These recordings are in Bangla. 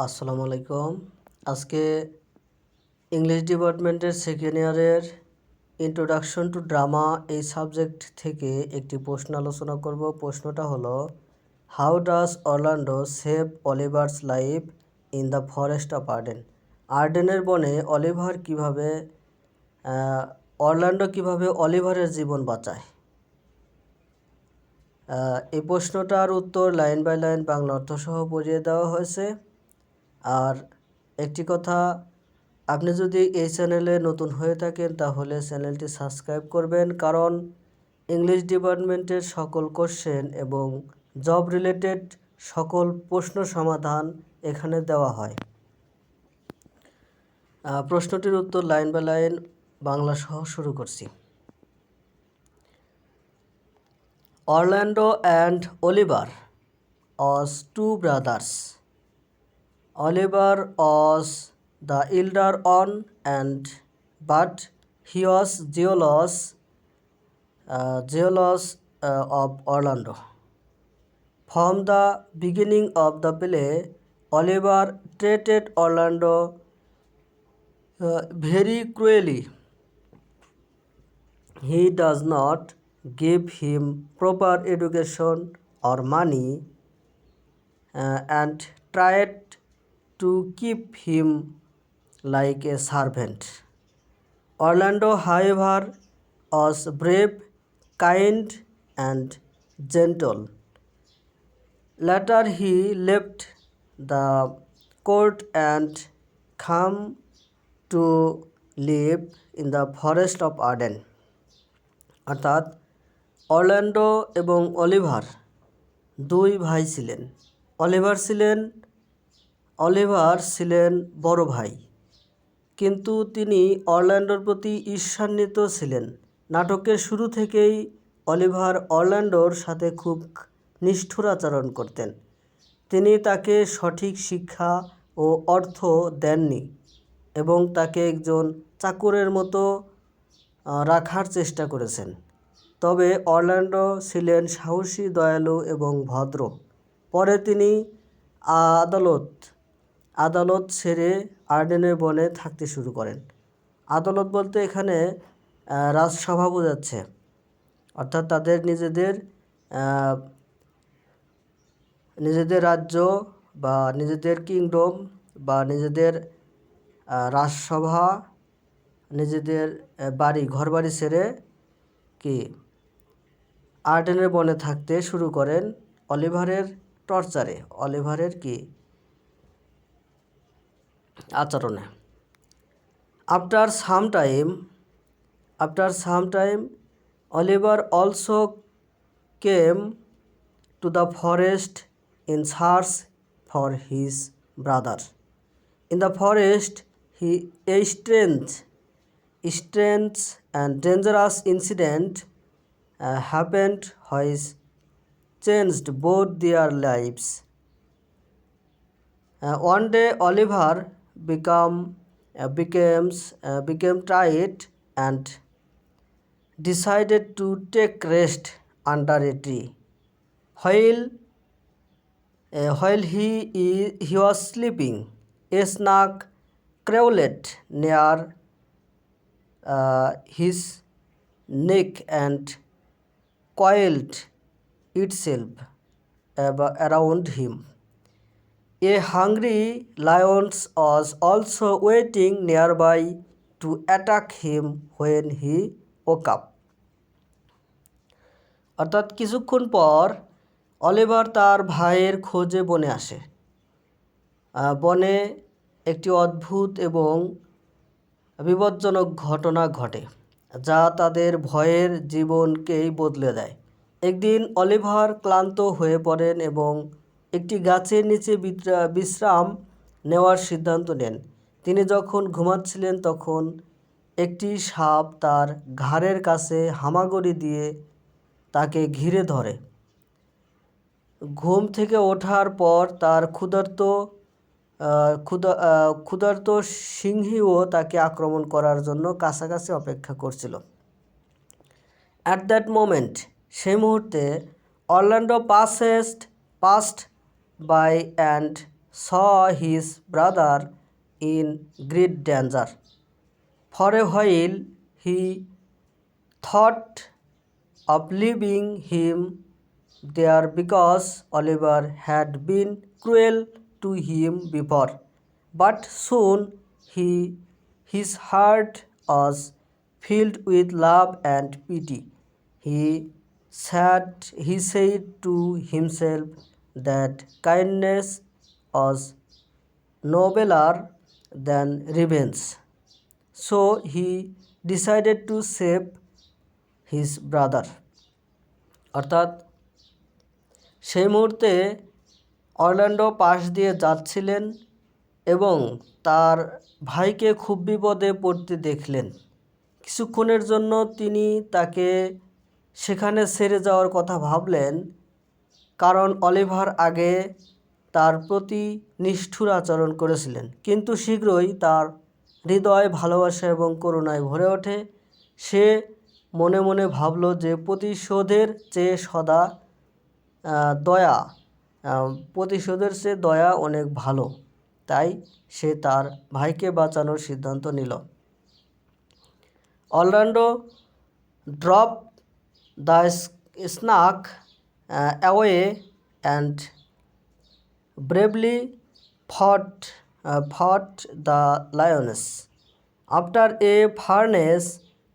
আসসালামু আলাইকুম। আজকে ইংলিশ ডিপার্টমেন্টের সেকেন্ড ইয়ারের ইন্ট্রোডাকশন টু ড্রামা এই সাবজেক্ট থেকে একটি প্রশ্ন আলোচনা করব। প্রশ্নটা হলো, how does Orlando save Oliver's life in the forest of Arden? আর্ডেনের বনে অরল্যান্ডো কিভাবে অলিভারের জীবন বাঁচায়? এই প্রশ্নটার উত্তর লাইন বাই লাইন বাংলা অর্থসহ বুঝিয়ে দেওয়া হয়েছে। আর একটি কথা, আপনি যদি এই চ্যানেলে নতুন হয়ে থাকেন তাহলে চ্যানেলটি সাবস্ক্রাইব করবেন, কারণ ইংলিশ ডিপার্টমেন্টের সকল কোশ্চেন এবং জব রিলেটেড সকল প্রশ্ন সমাধান এখানে দেওয়া হয়। প্রশ্নটির উত্তর লাইন বাই লাইন বাংলা সহ শুরু করছি। Orlando and Oliver was two brothers. Oliver was the elder one, but he was jealous of Orlando. From the beginning of the play, Oliver treated Orlando very cruelly. He does not give him proper education or money and tried to keep him like a servant. Orlando, however, was brave, kind, and gentle. Later, he left the court and came to live in the forest of Arden. অর্থাৎ অরল্যান্ডো এবং অলিভার দুই ভাই ছিলেন। অলিভার ছিলেন বড় ভাই, কিন্তু তিনি অরল্যান্ডোর প্রতি ঈর্ষান্বিত ছিলেন। নাটকের শুরু থেকেই অলিভার অরল্যান্ডোর সাথে খুব নিষ্ঠুর আচরণ করতেন। তিনি তাকে সঠিক শিক্ষা ও অর্থ দেননি এবং তাকে একজন চাকরের মতো রাখার চেষ্টা করেছেন। তবে অরল্যান্ডো ছিলেন সাহসী, দয়ালু এবং ভদ্র। পরে তিনি আদালত ছেড়ে আর্ডেনের বনে থাকতে শুরু করেন। আদালত বলতে এখানে রাজসভা বোঝাচ্ছে, অর্থাৎ তাদের নিজেদের রাজ্য বা নিজেদের কিংডম বা নিজেদের রাজসভা, নিজেদের ঘরবাড়ি ছেড়ে আর্ডেনের বনে থাকতে শুরু করেন অলিভারের টর্চারে, অলিভারের আচরণে। After some time, Oliver also came to the forest in search for his brother. In the forest, a strange and dangerous incident happened which changed both their lives. One day, Oliver became tired and decided to take rest under a tree. While he was sleeping, a snake crawled near his neck and coiled itself around him. A hungry lion was also waiting nearby to attack him when he woke up. অর্থাৎ কিছুক্ষণ পর অলিভার তার ভাইয়ের খোঁজে বনে আসে। বনে একটি অদ্ভুত এবং বিপজ্জনক ঘটনা ঘটে, যা তাদের ভয়ের জীবনকেই বদলে দেয়। একদিন অলিভার ক্লান্ত হয়ে পড়েন এবং একটি গাছের নিচে বিশ্রাম নেওয়ার সিদ্ধান্ত নেন। তিনি যখন ঘুমাচ্ছিলেন তখন একটি সাপ তার ঘাড়ের কাছে হামাগুড়ি দিয়ে তাকে ঘিরে ধরে। ঘুম থেকে ওঠার পর তার ক্ষুধার্ত সিংহীও তাকে আক্রমণ করার জন্য কাছাকাছি অপেক্ষা করছিল। অ্যাট দ্যাট মোমেন্ট, সেই মুহূর্তে, Orlando passed by and saw his brother in great danger. For a while he thought of leaving him there because Oliver had been cruel to him before. But soon his heart was filled with love and pity. He said to himself that kindness was nobler than revenge. So he decided to save his brother. অর্থাৎ সেই মুহূর্তে অরল্যান্ডো পাশ দিয়ে যাচ্ছিলেন এবং তার ভাইকে খুব বিপদে পড়তে দেখলেন। কিছুক্ষণের জন্য তিনি তাকে সেখানে ছেড়ে যাওয়ার কথা ভাবলেন, কারণ অলিভার আগে তার প্রতি নিষ্ঠুর আচরণ করেছিলেন। কিন্তু শীঘ্রই তার হৃদয় ভালোবাসা এবং করুণায় ভরে ওঠে। সে মনে মনে ভাবল যে প্রতিশোধের চেয়ে দয়া অনেক ভালো। তাই সে তার ভাইকে বাঁচানোর সিদ্ধান্ত নিল। Orlando drop the snake away and bravely fought the lioness. After a furnace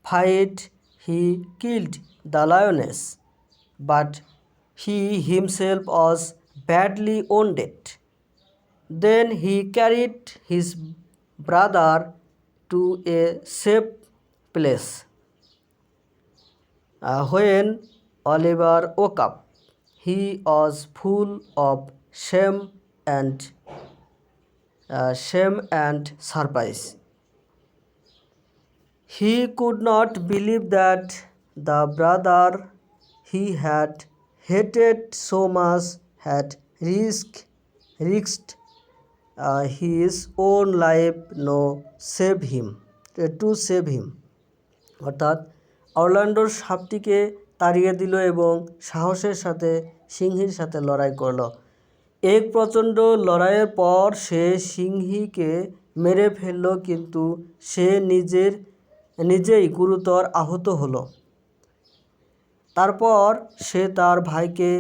fight, he killed the lioness, but he himself was badly wounded. Then he carried his brother to a safe place. When Oliver woke up, he was full of shame and surprise. He could not believe that the brother he had hated so much had risked his own life to save him. অর্থাৎ অরল্যান্ডোর সাপটিকে তাড়িয়ে দিল এবং সাহসের সাথে সিংহীর সাথে লড়াই করল। এক প্রচণ্ড লড়াইয়ের পর সে সিংহীকে মেরে ফেলল, কিন্তু সে নিজেই গুরুতর আহত হলো। তারপর সে তার ভাইকে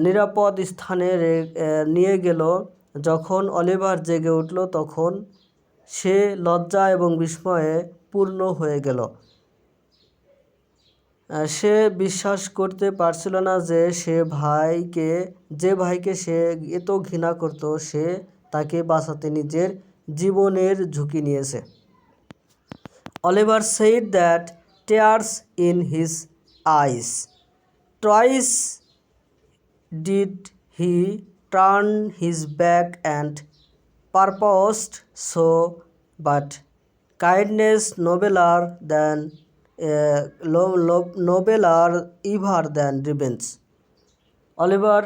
নিরাপদ স্থানে নিয়ে গেল। যখন অলিভার জেগে উঠল তখন সে লজ্জা এবং বিস্ময়ে পূর্ণ হয়ে গেল। সে বিশ্বাস করতে পারছিল না যে ভাইকে সে এত ঘৃণা করত, সে তাকে বাঁচাতে নিজের জীবনের ঝুঁকি নিয়েছে। Oliver said that tears in his eyes. Twice did he turn his back and purposed so, but kindness nobler even than revenge. Oliver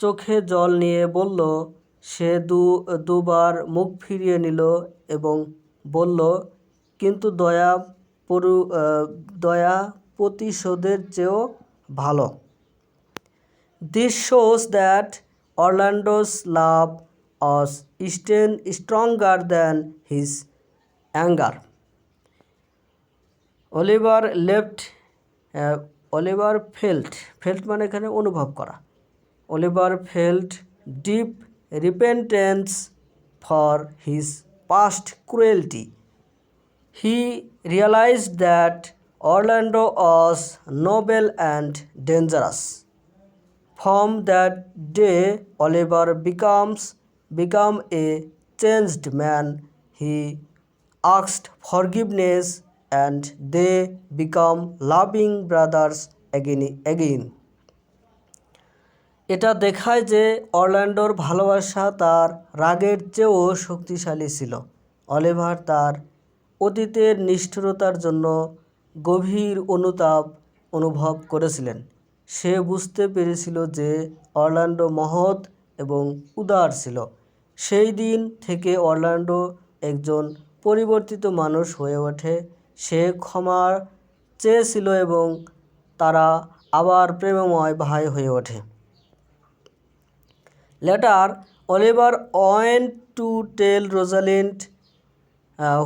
চোখে জল নিয়ে বলল, সে দুবার মুখ ফিরিয়ে নিল এবং বলল, কিন্তু দয়া প্রতিশোধের চেয়েও ভালো। This shows that Orlando's love was stronger than his anger. Oliver felt মানে এখানে অনুভব করা। Oliver felt deep repentance for his past cruelty. He realized that Orlando was noble and dangerous. From that day, Oliver became a changed man. He asked forgiveness and they become loving brothers again. এটা দেখায় যে অরল্যান্ডোর ভালোবাসা তার রাগের চেয়েও শক্তিশালী ছিল। অলিভার তার অতীতের নিষ্ঠুরতার জন্য গভীর অনুতাপ অনুভব করেছিলেন। সে বুঝতে পেরেছিল যে অরল্যান্ডো মহৎ এবং উদার ছিল। সেই দিন থেকে অরল্যান্ডো একজন পরিবর্তিত মানুষ হয়ে ওঠে। সে ক্ষমা চেয়েছিল এবং তারা আবার প্রেমময় ভাই হয়ে ওঠে। Later, Oliver went to tell Rosalind,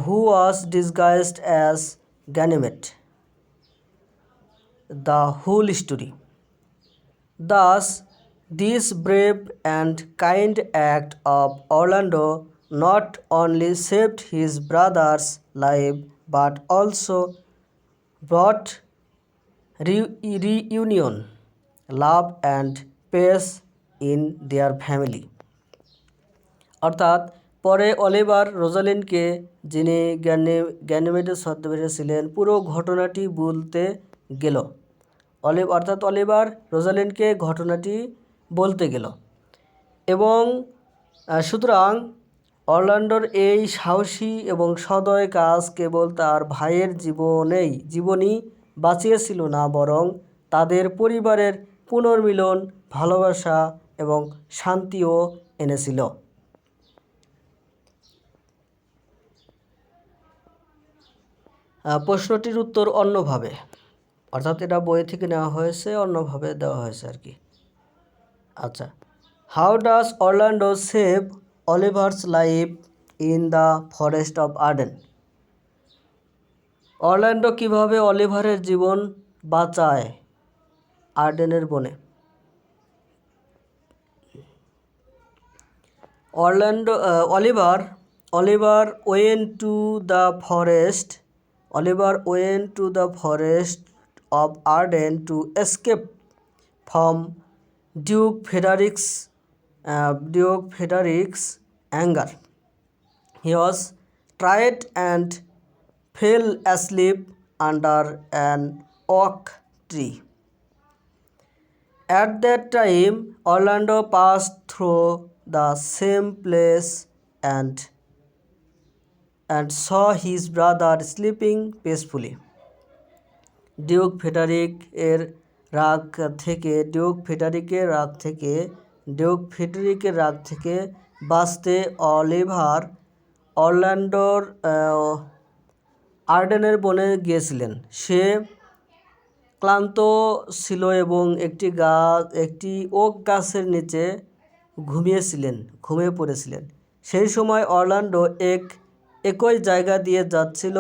who was disguised as Ganymede, the whole story. Thus, this brave and kind act of Orlando not only saved his brother's life but also brought reunion, love and peace in their family. অর্থাৎ পরে অলিভার রোজালিন্ডকে, যিনি গ্যানিমেডের ছদ্মবেশে ছিলেন, পুরো ঘটনাটি বলতে গেল। অলিভার রোজালিন্ডকে ঘটনাটি বলতে গেল এবং সুতরাং অরল্যান্ডোর এই সাহসী এবং সদয় কাজ কেবল তার ভাইয়ের জীবনই বাঁচিয়েছিল না, বরং তাদের পরিবারের পুনর্মিলন, ভালোবাসা এবং শান্তিও এনেছিল। প্রশ্নটির উত্তর অন্যভাবে, অর্থাৎ এটা বই থেকে নেওয়া হয়েছে, অন্যভাবে দেওয়া হয়েছে আর কি। আচ্ছা, how does Orlando save Oliver's life in the forest of Arden? Orlando কিভাবে অলিভারের জীবন বাঁচায় আর্ডেনের বনে? Oliver went to the forest. Oliver went to the forest of Arden to escape from Duke Frederick's anger. He was tired and fell asleep under an oak tree. At that time, Orlando passed through the same place and saw his brother sleeping peacefully. Duke ফেডারিকের রাগ থেকে বাঁচতে অরল্যান্ডোর আর্ডেনের বনে গিয়েছিলেন। সে ক্লান্ত ছিল এবং একটি ওক গাছের নিচে ঘুমিয়ে পড়েছিলেন। সেই সময় অরল্যান্ডো একই জায়গা দিয়ে যাচ্ছিল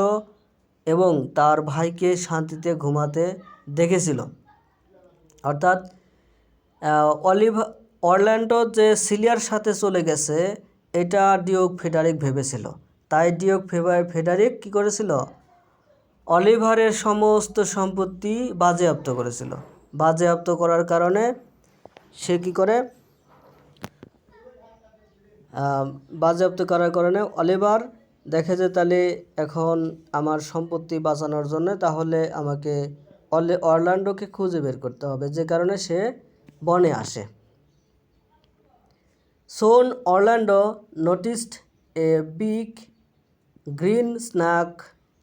এবং তার ভাইকে শান্তিতে ঘুমাতে দেখেছিল। অর্থাৎ অরল্যান্ডো যে সিলিয়ার সাথে চলে গেছে এটা ডিউক ফেডারিক ভেবেছিল। তাই ডিউক ফেডারিক কী করেছিল? অলিভারের সমস্ত সম্পত্তি বাজেয়াপ্ত করেছিল। বাজেয়াপ্ত করার কারণে সে কী করে? অলিভার দেখে যে তাহলে এখন আমার সম্পত্তি বাঁচানোর জন্য তাহলে আমাকে অরল্যান্ডোকে খুঁজে বের করতে হবে, যে কারণে সে বনে আসে। Soon Orlando noticed a big green snake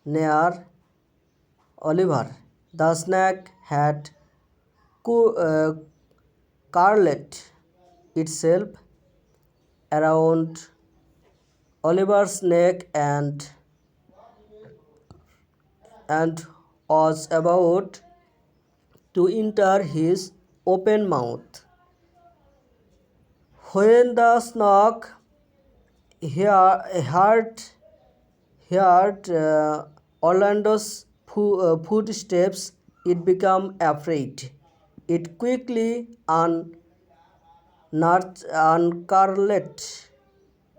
near Oliver. The snake had curled itself around Oliver's neck and was about to enter his open mouth. When the snake heard Orlando's footsteps, it became afraid. It quickly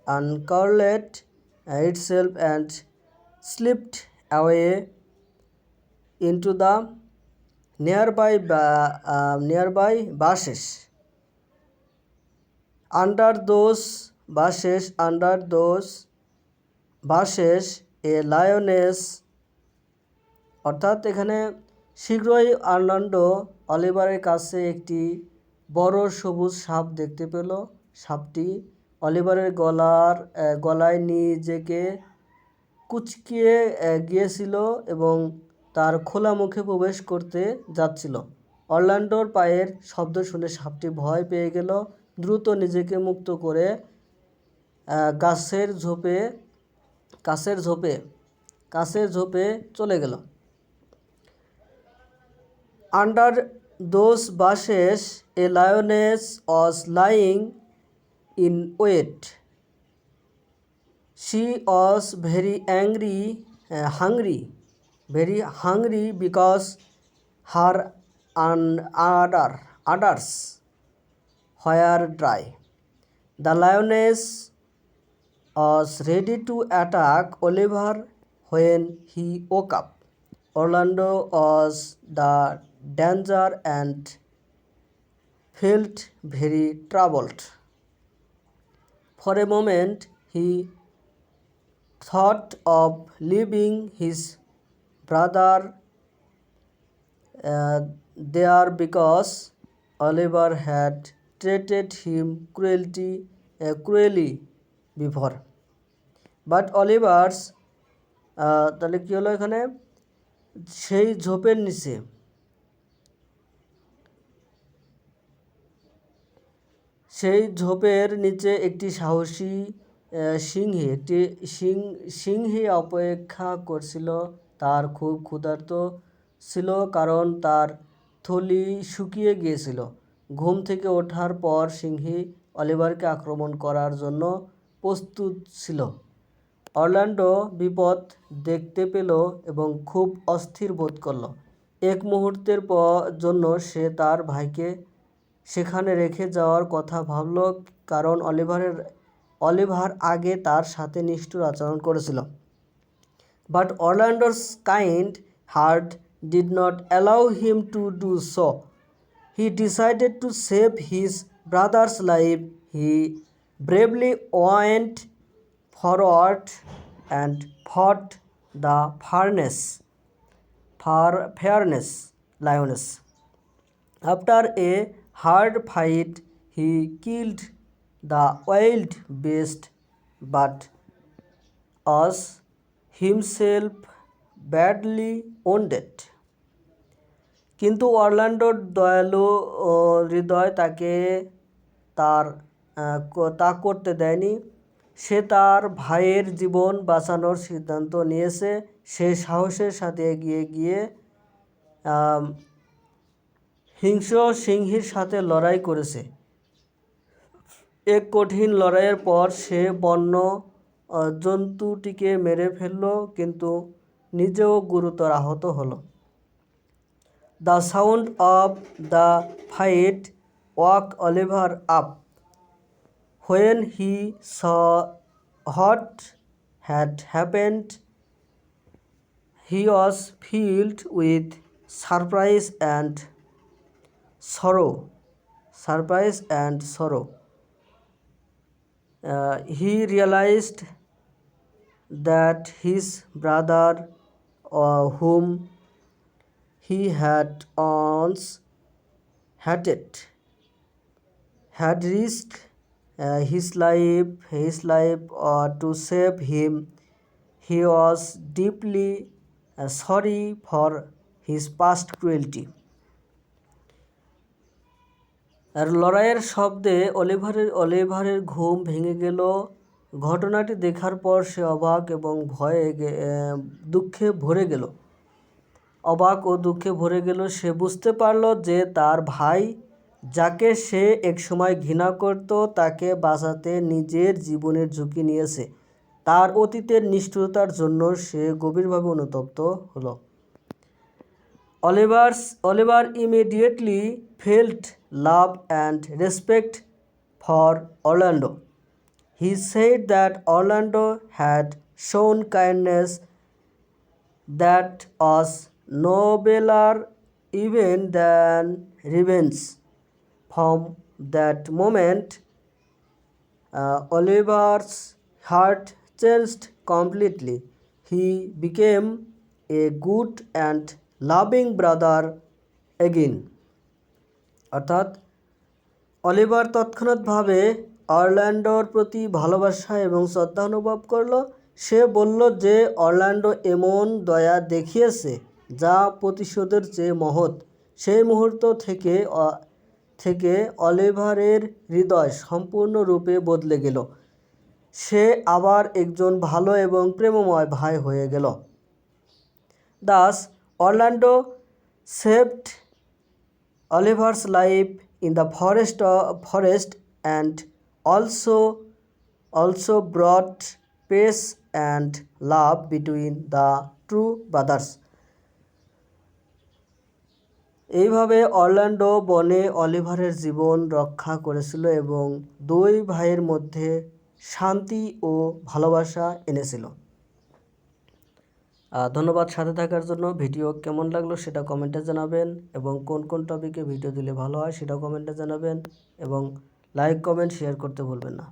uncurled itself and slipped away into the nearby bushes. Under those bushes a lioness, অর্থাৎ এখানে শীঘ্রই অরল্যান্ডো অলিভারের কাছে একটি বড় সবুজ সাপ দেখতে পেল। সাপটি অলিভারের গলায় নিজেকে কুঁচকিয়ে গিয়েছিল এবং তার খোলা মুখে প্রবেশ করতে যাচ্ছিল। অরল্যান্ডোর পায়ের শব্দ শুনে সাপটি ভয় পেয়ে গেল। দ্রুত নিজেকে মুক্ত করে গাছের ঝোপে চলে গেল। Under those bushes a lioness was lying in weight. She was very hungry because her udders were dry. The lioness was ready to attack Oliver when he woke up. Orlando was the danger and felt very troubled. For a moment he thought of leaving his brother there because Oliver had treated him cruelly before. But Oliver's তাহলে কী হলো এখানে সেই ঝোপের নিচে একটি সাহসী সিংহী অপেক্ষা করছিল। তার খুব ক্ষুধার্ত ছিল কারণ তার থলি শুকিয়ে গিয়েছিল। ঘুম থেকে ওঠার পর সিংহী অলিভারকে আক্রমণ করার জন্য প্রস্তুত ছিল। অরল্যান্ডো বিপদ দেখতে পেল এবং খুব অস্থির বোধ করল। এক মুহূর্তের জন্য সে তার ভাইকে সেখানে রেখে যাওয়ার কথা ভাবল, কারণ অলিভার আগে তার সাথে নিষ্ঠুর আচরণ করেছিল। But Orlando's kind heart did not allow him to do so. He decided to save his brother's life. He bravely went forward and fought the fierce lioness. After a hard fight, he killed the wild beast but was himself badly wounded. কিন্তু অরল্যান্ডোর দয়ালু হৃদয় তাকে তা করতে দেয়নি। সে তার ভাইয়ের জীবন বাঁচানোর সিদ্ধান্ত নিয়েছে। সে সাহসের সাথে এগিয়ে গিয়ে হিংস্র সিংহীর সাথে লড়াই করেছে। এক কঠিন লড়াইয়ের পর সে বন্য জন্তুটিকে মেরে ফেলল, কিন্তু নিজেও গুরুতর আহত হলো। The sound of the fight woke Oliver up. When he saw what had happened, he was filled with surprise and sorrow. He realized that his brother, whom he had once hated, had risked his life to save him. He was deeply sorry for his past cruelty. আর লড়াইয়ের শব্দে অলিভারের ঘুম ভেঙে গেল। ঘটনাটি দেখার পর সে অবাক ও দুঃখে ভরে গেল। সে বুঝতে পারল যে তার ভাই, যাকে সে একসময় ঘৃণা করত, তাকে বাঁচাতে নিজের জীবনের ঝুঁকি নিয়েছে। তার অতীতের নিষ্ঠুরতার জন্য সে গভীরভাবে অনুতপ্ত হলো। Oliver immediately felt love and respect for Orlando. He said that Orlando had shown kindness that was nobler even than revenge. From that moment, Oliver's heart changed completely. He became a good and loving brother again. অর্থাৎ অলিভার তৎক্ষণাৎভাবে অরল্যান্ডোর প্রতি ভালোবাসা এবং শ্রদ্ধা অনুভব করল। সে বলল যে অরল্যান্ডো এমন দয়া দেখিয়েছে যা প্রতিশোধের চেয়ে মহৎ। সেই মুহূর্ত থেকে অলিভারের হৃদয় সম্পূর্ণরূপে বদলে গেল। সে আবার একজন ভালো এবং প্রেমময় ভাই হয়ে গেল। Thus, Orlando saved Oliver's life in the forest and also brought peace and love between the two brothers. এইভাবে অরল্যান্ডো বনে অলিভারের জীবন রক্ষা করেছিল এবং দুই ভাইয়ের মধ্যে শান্তি ও ভালোবাসা এনেছিল। ধন্যবাদ সাথে থাকার জন্য। ভিডিও কেমন লাগলো সেটা কমেন্টে জানাবেন এবং কোন কোন টপিকে ভিডিও দিলে ভালো হয় সেটাও কমেন্টে জানাবেন এবং লাইক কমেন্ট শেয়ার করতে ভুলবেন না।